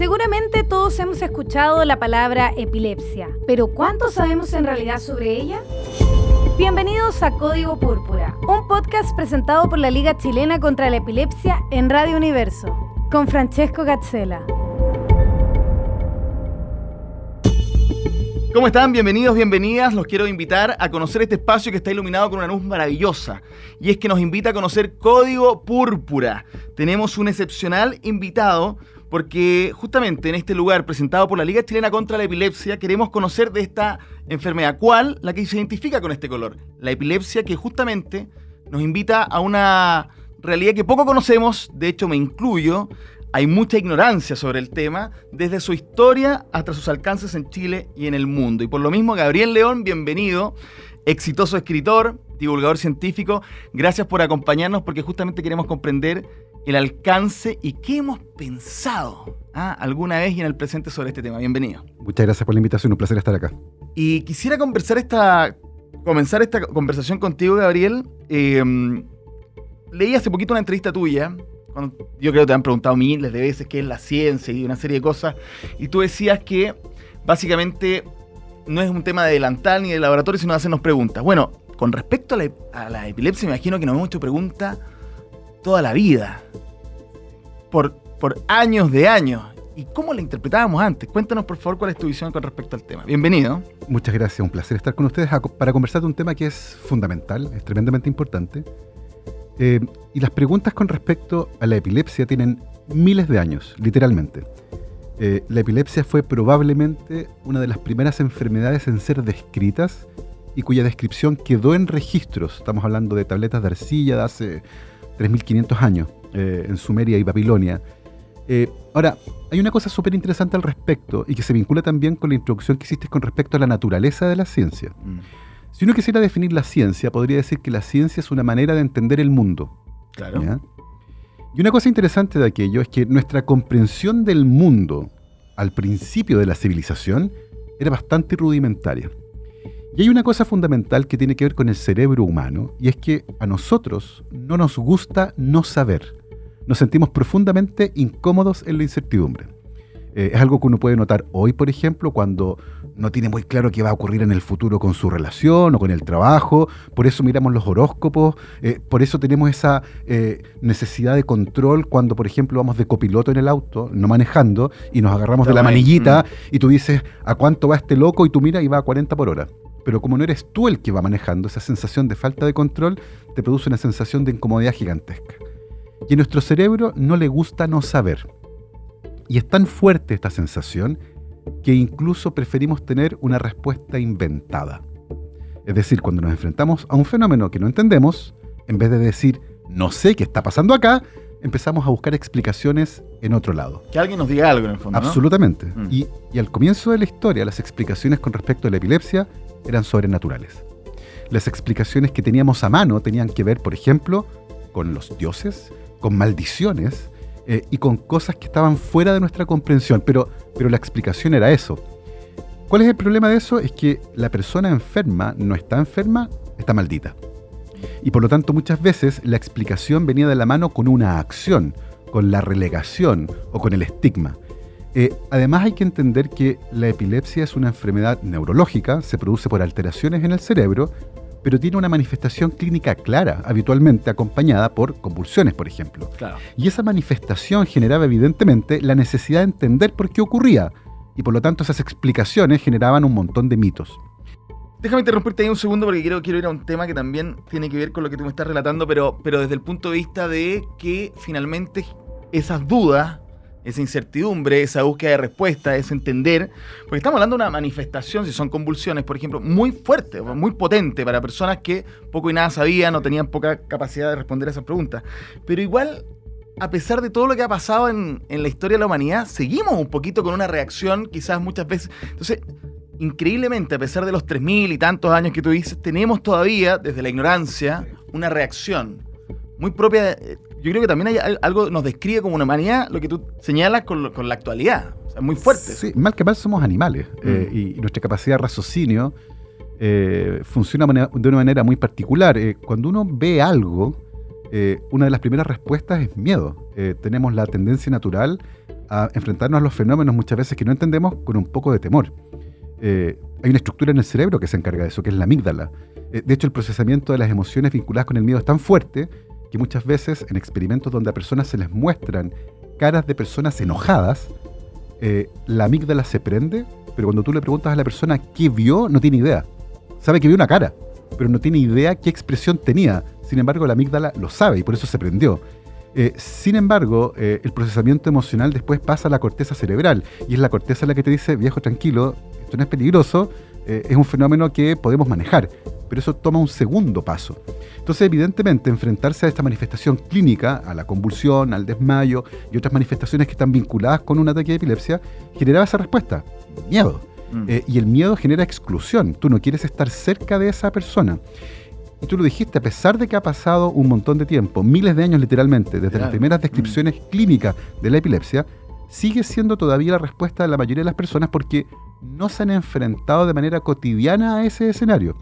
Seguramente todos hemos escuchado la palabra epilepsia, pero ¿cuánto sabemos en realidad sobre ella? Bienvenidos a Código Púrpura, un podcast presentado por la Liga Chilena contra la Epilepsia en Radio Universo, con Francesco Gazzella. ¿Cómo están? Bienvenidos, bienvenidas. Los quiero invitar a conocer este espacio que está iluminado con una luz maravillosa. Y es que nos invita a conocer Código Púrpura. Tenemos un excepcional invitado porque justamente en este lugar presentado por la Liga Chilena contra la Epilepsia queremos conocer de esta enfermedad. ¿Cuál? La que se identifica con este color. La epilepsia, que justamente nos invita a una realidad que poco conocemos. De hecho, me incluyo. Hay mucha ignorancia sobre el tema, desde su historia hasta sus alcances en Chile y en el mundo. Y por lo mismo, Gabriel León, bienvenido, exitoso escritor, divulgador científico. Gracias por acompañarnos porque justamente queremos comprender el alcance y qué hemos pensado alguna vez y en el presente sobre este tema. Bienvenido. Muchas gracias por la invitación, un placer estar acá. Y quisiera comenzar esta conversación contigo, Gabriel. Leí hace poquito una entrevista tuya. Yo creo que te han preguntado miles de veces qué es la ciencia y una serie de cosas, y tú decías que básicamente no es un tema de delantal ni de laboratorio, sino de hacernos preguntas. Bueno, con respecto a la epilepsia, me imagino que nos hemos hecho preguntas toda la vida, por años de años. ¿Y cómo la interpretábamos antes? Cuéntanos, por favor, cuál es tu visión con respecto al tema. Bienvenido. Muchas gracias, un placer estar con ustedes para conversar de un tema que es fundamental, es tremendamente importante. Y las preguntas con respecto a la epilepsia tienen miles de años, literalmente. La epilepsia fue probablemente una de las primeras enfermedades en ser descritas y cuya descripción quedó en registros. Estamos hablando de tabletas de arcilla de hace 3.500 años, en Sumeria y Babilonia. Ahora, hay una cosa súper interesante al respecto y que se vincula también con la introducción que hiciste con respecto a la naturaleza de la ciencia. Si uno quisiera definir la ciencia, podría decir que la ciencia es una manera de entender el mundo. Claro. ¿Ya? Y una cosa interesante de aquello es que nuestra comprensión del mundo al principio de la civilización era bastante rudimentaria. Y hay una cosa fundamental que tiene que ver con el cerebro humano, y es que a nosotros no nos gusta no saber. Nos sentimos profundamente incómodos en la incertidumbre. Es algo que uno puede notar hoy, por ejemplo, cuando no tiene muy claro qué va a ocurrir en el futuro con su relación o con el trabajo. Por eso miramos los horóscopos, por eso tenemos esa necesidad de control cuando, por ejemplo, vamos de copiloto en el auto, no manejando, y nos agarramos de la manillita y tú dices, ¿a cuánto va este loco? Y tú miras y va a 40 por hora. Pero como no eres tú el que va manejando, esa sensación de falta de control te produce una sensación de incomodidad gigantesca. Y a nuestro cerebro no le gusta no saber. Y es tan fuerte esta sensación que incluso preferimos tener una respuesta inventada. Es decir, cuando nos enfrentamos a un fenómeno que no entendemos, en vez de decir, no sé qué está pasando acá, empezamos a buscar explicaciones en otro lado. Que alguien nos diga algo en el fondo, ¿no? Absolutamente. Y al comienzo de la historia, las explicaciones con respecto a la epilepsia eran sobrenaturales. Las explicaciones que teníamos a mano tenían que ver, por ejemplo, con los dioses, con maldiciones, y con cosas que estaban fuera de nuestra comprensión, pero la explicación era eso. ¿Cuál es el problema de eso? Es que la persona enferma no está enferma, está maldita. Y por lo tanto muchas veces la explicación venía de la mano con una acción, con la relegación o con el estigma. Además hay que entender que la epilepsia es una enfermedad neurológica, se produce por alteraciones en el cerebro, pero tiene una manifestación clínica clara, habitualmente acompañada por convulsiones, por ejemplo. Claro. Y esa manifestación generaba evidentemente la necesidad de entender por qué ocurría, y por lo tanto esas explicaciones generaban un montón de mitos. Déjame interrumpirte ahí un segundo porque quiero ir a un tema que también tiene que ver con lo que tú me estás relatando, pero desde el punto de vista de que finalmente esas dudas, esa incertidumbre, esa búsqueda de respuesta, ese entender, porque estamos hablando de una manifestación, si son convulsiones, por ejemplo, muy fuerte, muy potente para personas que poco y nada sabían o tenían poca capacidad de responder a esas preguntas. Pero igual, a pesar de todo lo que ha pasado en la historia de la humanidad, seguimos un poquito con una reacción, quizás muchas veces. Entonces, increíblemente, a pesar de los 3.000 y tantos años que tú dices, tenemos todavía, desde la ignorancia, una reacción muy propia. Yo creo que también hay algo nos describe como una humanidad, lo que tú señalas con la actualidad. O sea, es muy fuerte. Sí, mal que mal somos animales, y nuestra capacidad de raciocinio funciona de una manera muy particular. Cuando uno ve algo, una de las primeras respuestas es miedo. Tenemos la tendencia natural a enfrentarnos a los fenómenos muchas veces que no entendemos con un poco de temor. Hay una estructura en el cerebro que se encarga de eso, que es la amígdala. De hecho, el procesamiento de las emociones vinculadas con el miedo es tan fuerte que muchas veces en experimentos donde a personas se les muestran caras de personas enojadas, la amígdala se prende, pero cuando tú le preguntas a la persona qué vio, no tiene idea. Sabe que vio una cara, pero no tiene idea qué expresión tenía. Sin embargo, la amígdala lo sabe y por eso se prendió. Sin embargo, el procesamiento emocional después pasa a la corteza cerebral, y es la corteza la que te dice, viejo, tranquilo, esto no es peligroso, es un fenómeno que podemos manejar, pero eso toma un segundo paso. Entonces, evidentemente, enfrentarse a esta manifestación clínica, a la convulsión, al desmayo y otras manifestaciones que están vinculadas con un ataque de epilepsia, generaba esa respuesta, miedo. Y el miedo genera exclusión, tú no quieres estar cerca de esa persona. Y tú lo dijiste, a pesar de que ha pasado un montón de tiempo, miles de años literalmente, desde las primeras descripciones clínicas de la epilepsia, sigue siendo todavía la respuesta de la mayoría de las personas porque no se han enfrentado de manera cotidiana a ese escenario.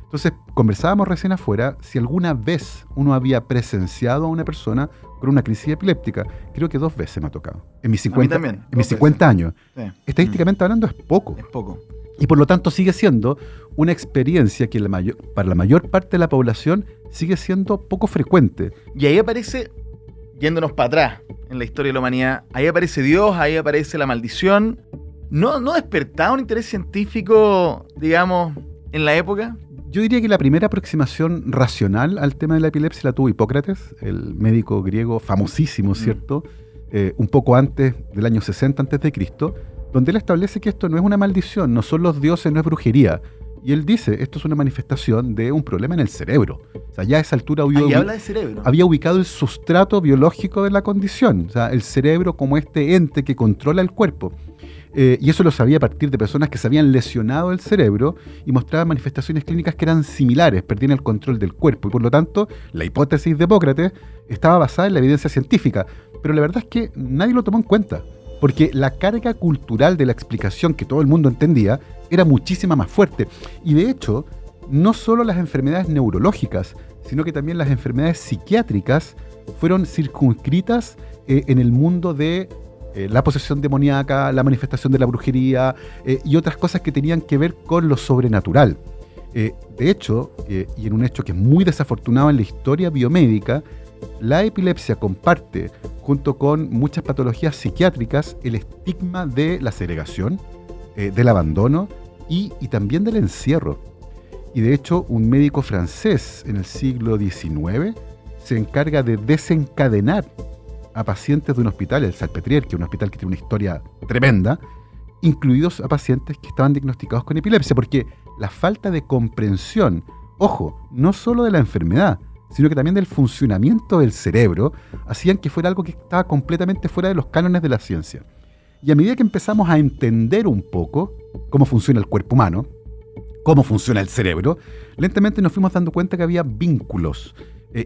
Entonces, conversábamos recién afuera si alguna vez uno había presenciado a una persona con una crisis epiléptica. Creo que 2 veces me ha tocado. En mis 50, también, en mis 50 años. Sí. Estadísticamente hablando es poco. Es poco. Y por lo tanto sigue siendo una experiencia que para la mayor parte de la población sigue siendo poco frecuente. Y ahí aparece, yéndonos para atrás en la historia de la humanidad, ahí aparece Dios, ahí aparece la maldición. ¿No despertaba un interés científico, digamos, en la época? Yo diría que la primera aproximación racional al tema de la epilepsia la tuvo Hipócrates, el médico griego famosísimo, ¿cierto? Un poco antes del año 60 a.C., donde él establece que esto no es una maldición, no son los dioses, no es brujería. Y él dice, esto es una manifestación de un problema en el cerebro. O sea, ya a esa altura habla de cerebro. Había ubicado el sustrato biológico de la condición. O sea, el cerebro como este ente que controla el cuerpo. Y eso lo sabía a partir de personas que se habían lesionado el cerebro y mostraban manifestaciones clínicas que eran similares, perdían el control del cuerpo. Y por lo tanto, la hipótesis de Hipócrates estaba basada en la evidencia científica. Pero la verdad es que nadie lo tomó en cuenta. Porque la carga cultural de la explicación que todo el mundo entendía era muchísima más fuerte. Y de hecho, no solo las enfermedades neurológicas, sino que también las enfermedades psiquiátricas fueron circunscritas en el mundo de la posesión demoníaca, la manifestación de la brujería y otras cosas que tenían que ver con lo sobrenatural. De hecho, y en un hecho que es muy desafortunado en la historia biomédica, la epilepsia comparte, junto con muchas patologías psiquiátricas, el estigma de la segregación, del abandono y también del encierro. Y de hecho, un médico francés en el siglo XIX se encarga de desencadenar a pacientes de un hospital, el Salpêtrière, que es un hospital que tiene una historia tremenda, incluidos a pacientes que estaban diagnosticados con epilepsia, porque la falta de comprensión, ojo, no solo de la enfermedad, sino que también del funcionamiento del cerebro, hacían que fuera algo que estaba completamente fuera de los cánones de la ciencia. Y a medida que empezamos a entender un poco cómo funciona el cuerpo humano, cómo funciona el cerebro, lentamente nos fuimos dando cuenta que había vínculos.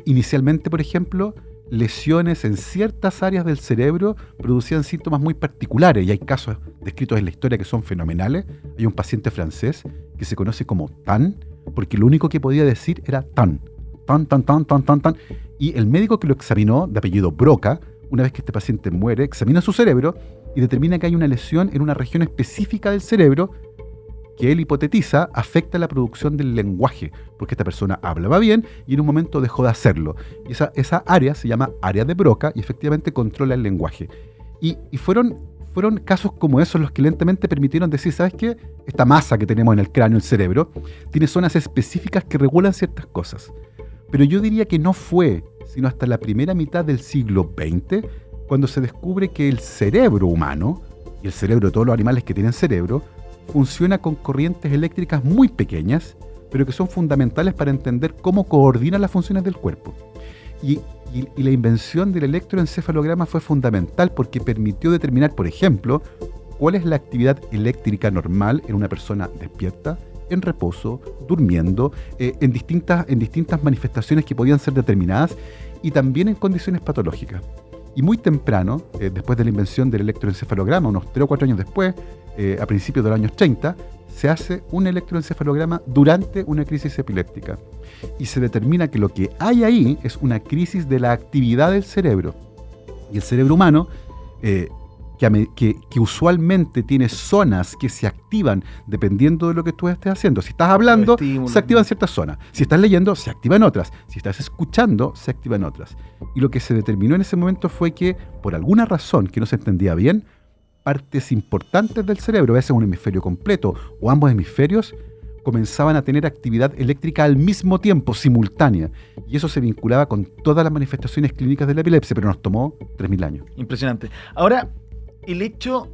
Inicialmente, por ejemplo, lesiones en ciertas áreas del cerebro producían síntomas muy particulares, y hay casos descritos en la historia que son fenomenales. Hay un paciente francés que se conoce como Tan, porque lo único que podía decir era tan. Y el médico que lo examinó, de apellido Broca, una vez que este paciente muere, examina su cerebro y determina que hay una lesión en una región específica del cerebro que él hipotetiza afecta la producción del lenguaje, porque esta persona hablaba bien y en un momento dejó de hacerlo. Y esa área se llama área de Broca y efectivamente controla el lenguaje. Y fueron casos como esos los que lentamente permitieron decir, ¿sabes qué? Esta masa que tenemos en el cráneo, el cerebro, tiene zonas específicas que regulan ciertas cosas. Pero yo diría que no fue sino hasta la primera mitad del siglo XX cuando se descubre que el cerebro humano, y el cerebro de todos los animales que tienen cerebro, funciona con corrientes eléctricas muy pequeñas, pero que son fundamentales para entender cómo coordinan las funciones del cuerpo. Y la invención del electroencefalograma fue fundamental porque permitió determinar, por ejemplo, cuál es la actividad eléctrica normal en una persona despierta, en reposo, durmiendo, en distintas manifestaciones que podían ser determinadas y también en condiciones patológicas. Y muy temprano, después de la invención del electroencefalograma, unos 3 o 4 años después, a principios de los años 30, se hace un electroencefalograma durante una crisis epiléptica. Y se determina que lo que hay ahí es una crisis de la actividad del cerebro. Y el cerebro humano que usualmente tiene zonas que se activan dependiendo de lo que tú estés haciendo. Si estás hablando, se activan ciertas zonas. Si estás leyendo, se activan otras. Si estás escuchando, se activan otras. Y lo que se determinó en ese momento fue que, por alguna razón que no se entendía bien, partes importantes del cerebro, a veces un hemisferio completo o ambos hemisferios, comenzaban a tener actividad eléctrica al mismo tiempo, simultánea. Y eso se vinculaba con todas las manifestaciones clínicas de la epilepsia, pero nos tomó 3.000 años. Impresionante. Ahora, el hecho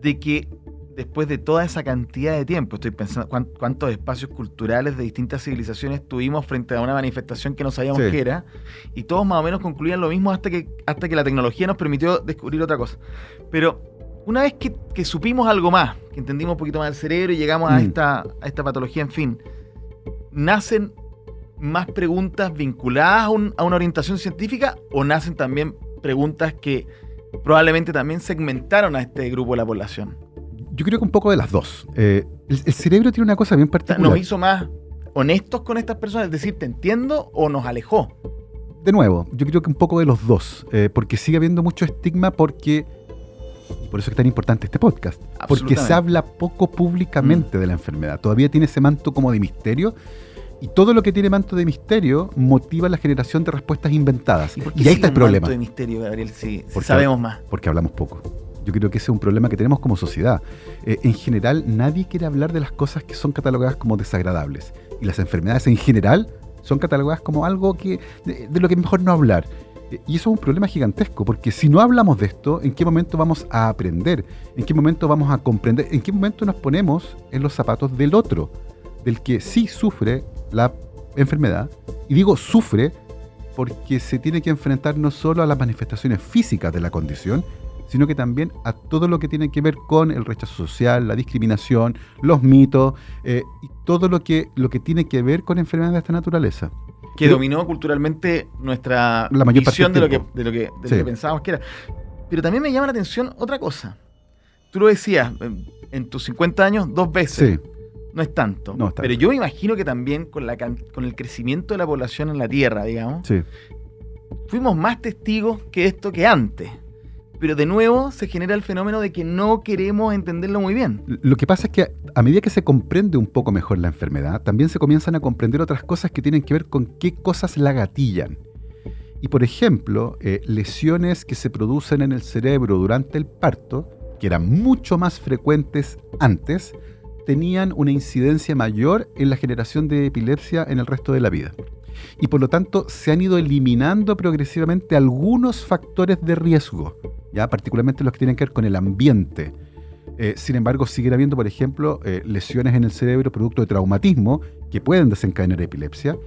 de que después de toda esa cantidad de tiempo, estoy pensando cuántos espacios culturales de distintas civilizaciones tuvimos frente a una manifestación que no sabíamos qué era, y todos más o menos concluían lo mismo hasta que la tecnología nos permitió descubrir otra cosa. Pero una vez que supimos algo más, que entendimos un poquito más el cerebro y llegamos a esta patología, en fin, nacen más preguntas vinculadas a una orientación científica, o nacen también preguntas que probablemente también segmentaron a este grupo de la población. Yo creo que un poco de las dos. El cerebro tiene una cosa bien particular. ¿Nos hizo más honestos con estas personas? Es decir, ¿te entiendo? ¿O nos alejó? De nuevo, yo creo que un poco de los dos. Porque sigue habiendo mucho estigma y por eso es tan importante este podcast. Porque se habla poco públicamente de la enfermedad. Todavía tiene ese manto como de misterio. Y todo lo que tiene manto de misterio motiva la generación de respuestas inventadas. Y ahí está el problema. Manto de misterio, Gabriel, si sabemos más. Porque hablamos poco. Yo creo que ese es un problema que tenemos como sociedad. En general, nadie quiere hablar de las cosas que son catalogadas como desagradables. Y las enfermedades en general son catalogadas como algo de lo que es mejor no hablar. Y eso es un problema gigantesco, porque si no hablamos de esto, ¿en qué momento vamos a aprender? ¿En qué momento vamos a comprender? ¿En qué momento nos ponemos en los zapatos del otro? Del que sí sufre la enfermedad, y digo sufre porque se tiene que enfrentar no solo a las manifestaciones físicas de la condición, sino que también a todo lo que tiene que ver con el rechazo social, la discriminación, los mitos, y todo lo que tiene que ver con enfermedades de esta naturaleza. Que dominó culturalmente nuestra visión de lo que pensábamos que era. Pero también me llama la atención otra cosa. Tú lo decías, en tus 50 años, 2 veces. Sí. No es tanto. Pero yo me imagino que también con el crecimiento de la población en la Tierra, digamos, fuimos más testigos que esto que antes. Pero de nuevo se genera el fenómeno de que no queremos entenderlo muy bien. Lo que pasa es que a medida que se comprende un poco mejor la enfermedad, también se comienzan a comprender otras cosas que tienen que ver con qué cosas la gatillan. Y por ejemplo, lesiones que se producen en el cerebro durante el parto, que eran mucho más frecuentes antes, tenían una incidencia mayor en la generación de epilepsia en el resto de la vida. Y por lo tanto se han ido eliminando progresivamente algunos factores de riesgo, ya particularmente los que tienen que ver con el ambiente. Sin embargo, siguen habiendo, por ejemplo, lesiones en el cerebro producto de traumatismo que pueden desencadenar epilepsia.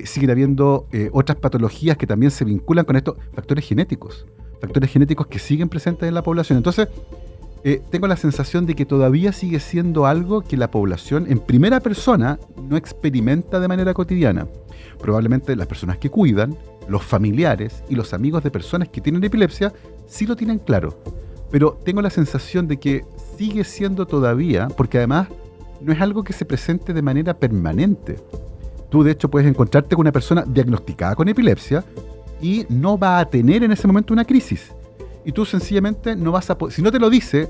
Siguen habiendo otras patologías que también se vinculan con estos factores genéticos que siguen presentes en la población. Entonces, tengo la sensación de que todavía sigue siendo algo que la población en primera persona no experimenta de manera cotidiana. Probablemente las personas que cuidan, los familiares y los amigos de personas que tienen epilepsia sí lo tienen claro. Pero tengo la sensación de que sigue siendo todavía, porque además no es algo que se presente de manera permanente. Tú de hecho puedes encontrarte con una persona diagnosticada con epilepsia y no va a tener en ese momento una crisis. Y tú sencillamente no vas a poder, si no te lo dice,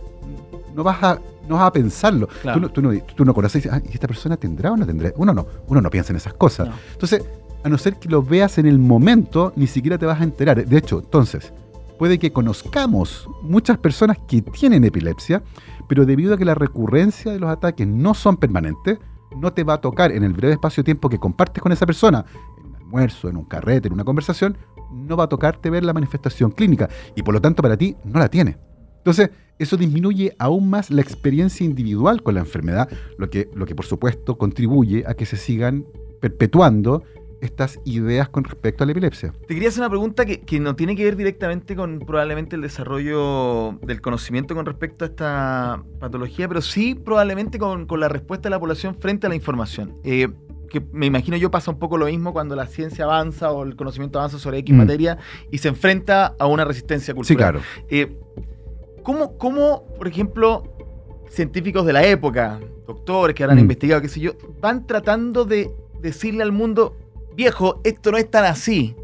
no vas a pensarlo. Claro. Tú no conoces y dices, ¿y esta persona tendrá o no tendrá? Uno no piensa en esas cosas. No. Entonces, a no ser que lo veas en el momento, ni siquiera te vas a enterar. De hecho, entonces, puede que conozcamos muchas personas que tienen epilepsia, pero debido a que la recurrencia de los ataques no son permanentes, no te va a tocar en el breve espacio de tiempo que compartes con esa persona, en un almuerzo, en un carrete, en una conversación, no va a tocarte ver la manifestación clínica y por lo tanto para ti no la tiene. Entonces, eso disminuye aún más la experiencia individual con la enfermedad, lo que por supuesto contribuye a que se sigan perpetuando estas ideas con respecto a la epilepsia. Te quería hacer una pregunta que no tiene que ver directamente con probablemente el desarrollo del conocimiento con respecto a esta patología, pero sí probablemente con la respuesta de la población frente a la información. Que me imagino yo pasa un poco lo mismo cuando la ciencia avanza o el conocimiento avanza sobre X materia y se enfrenta a una resistencia cultural. Sí, claro. ¿Cómo, por ejemplo, científicos de la época, doctores que habrán investigado, qué sé yo, van tratando de decirle al mundo, viejo, esto no es tan así?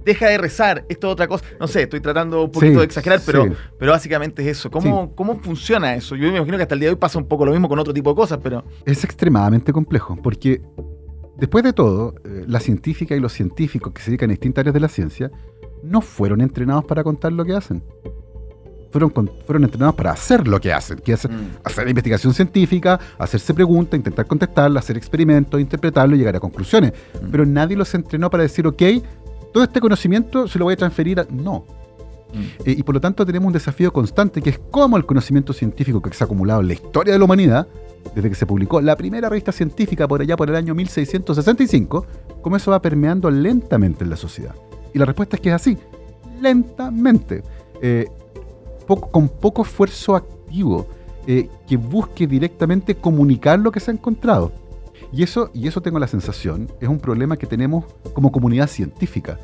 deja de rezar, esto es otra cosa. No sé, estoy tratando un poquito de exagerar, pero básicamente es eso. ¿Cómo funciona eso? Yo me imagino que hasta el día de hoy pasa un poco lo mismo con otro tipo de cosas, pero... Es extremadamente complejo, porque después de todo, la científica y los científicos que se dedican a distintas áreas de la ciencia no fueron entrenados para contar lo que hacen. Fueron entrenados para hacer lo que hacen, que es hacer investigación científica, hacerse preguntas, intentar contestarlas, hacer experimentos, interpretarlo y llegar a conclusiones. Pero nadie los entrenó para decir, ok, todo este conocimiento se lo voy a transferir a... No. Y por lo tanto tenemos un desafío constante, que es cómo el conocimiento científico que se ha acumulado en la historia de la humanidad, desde que se publicó la primera revista científica por allá por el año 1665, cómo eso va permeando lentamente en la sociedad. Y la respuesta es que es así, lentamente. Con poco esfuerzo activo, que busque directamente comunicar lo que se ha encontrado. Y eso tengo la sensación, es un problema que tenemos como comunidad científica.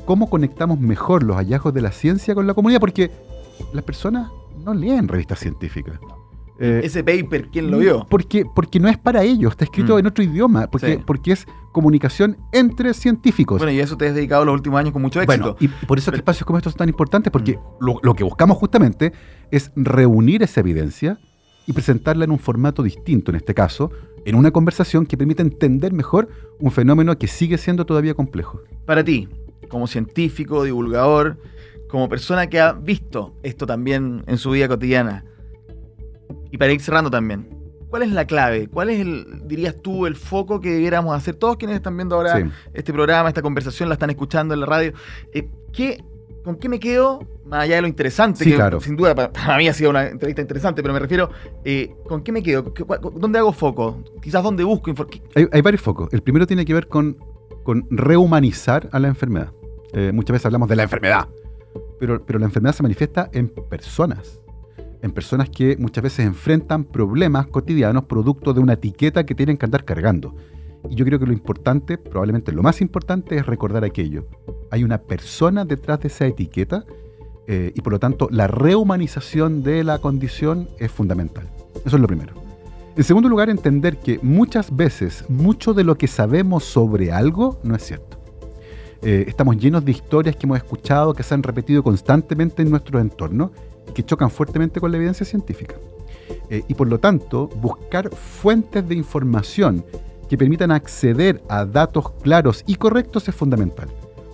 ¿Cómo conectamos mejor los hallazgos de la ciencia con la comunidad? Porque las personas no leen revistas científicas. Ese paper, ¿quién lo vio? Porque no es para ellos, está escrito en otro idioma, porque es comunicación entre científicos. Bueno, y a eso te has dedicado los últimos años con mucho éxito. Bueno, y por eso que espacios como estos son tan importantes, porque lo que buscamos justamente es reunir esa evidencia y presentarla en un formato distinto, en este caso, en una conversación que permita entender mejor un fenómeno que sigue siendo todavía complejo. Para ti, como científico, divulgador, como persona que ha visto esto también en su vida cotidiana, y para ir cerrando también, ¿cuál es la clave? ¿Cuál es dirías tú, el foco que debiéramos hacer? Todos quienes están viendo ahora este programa, esta conversación, la están escuchando en la radio. ¿Con qué me quedo? Más allá de lo interesante, que claro, sin duda para mí ha sido una entrevista interesante, pero me refiero, ¿con qué me quedo? ¿Dónde hago foco? Quizás dónde busco información. Hay varios focos. El primero tiene que ver con rehumanizar a la enfermedad. Muchas veces hablamos de la enfermedad, pero la enfermedad se manifiesta en personas que muchas veces enfrentan problemas cotidianos producto de una etiqueta que tienen que andar cargando. Y yo creo que lo importante, probablemente lo más importante, es recordar aquello. Hay una persona detrás de esa etiqueta y por lo tanto la rehumanización de la condición es fundamental. Eso es lo primero. En segundo lugar, entender que muchas veces mucho de lo que sabemos sobre algo no es cierto. Estamos llenos de historias que hemos escuchado, que se han repetido constantemente en nuestro entorno, que chocan fuertemente con la evidencia científica. Y por lo tanto, buscar fuentes de información que permitan acceder a datos claros y correctos es fundamental.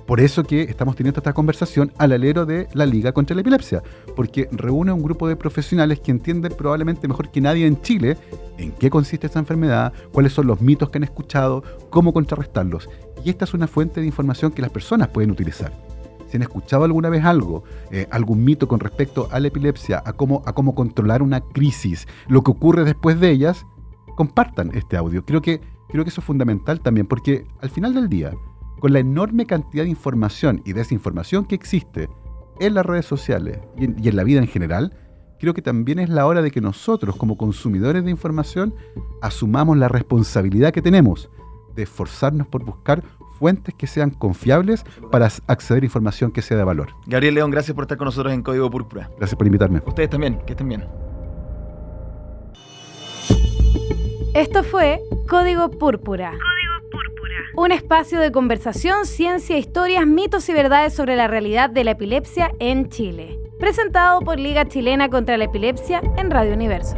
Por eso que estamos teniendo esta conversación al alero de la Liga contra la Epilepsia, porque reúne a un grupo de profesionales que entienden probablemente mejor que nadie en Chile en qué consiste esta enfermedad, cuáles son los mitos que han escuchado, cómo contrarrestarlos. Y esta es una fuente de información que las personas pueden utilizar. Si han escuchado alguna vez algún mito con respecto a la epilepsia, a cómo controlar una crisis, lo que ocurre después de ellas, compartan este audio. Creo que eso es fundamental también, porque al final del día, con la enorme cantidad de información y desinformación que existe en las redes sociales y en la vida en general, creo que también es la hora de que nosotros, como consumidores de información, asumamos la responsabilidad que tenemos de esforzarnos por buscar fuentes que sean confiables para acceder a información que sea de valor. Gabriel León, gracias por estar con nosotros en Código Púrpura. Gracias por invitarme. Ustedes también, que estén bien. Esto fue Código Púrpura. Un espacio de conversación, ciencia, historias, mitos y verdades sobre la realidad de la epilepsia en Chile. Presentado por Liga Chilena contra la Epilepsia en Radio Universo.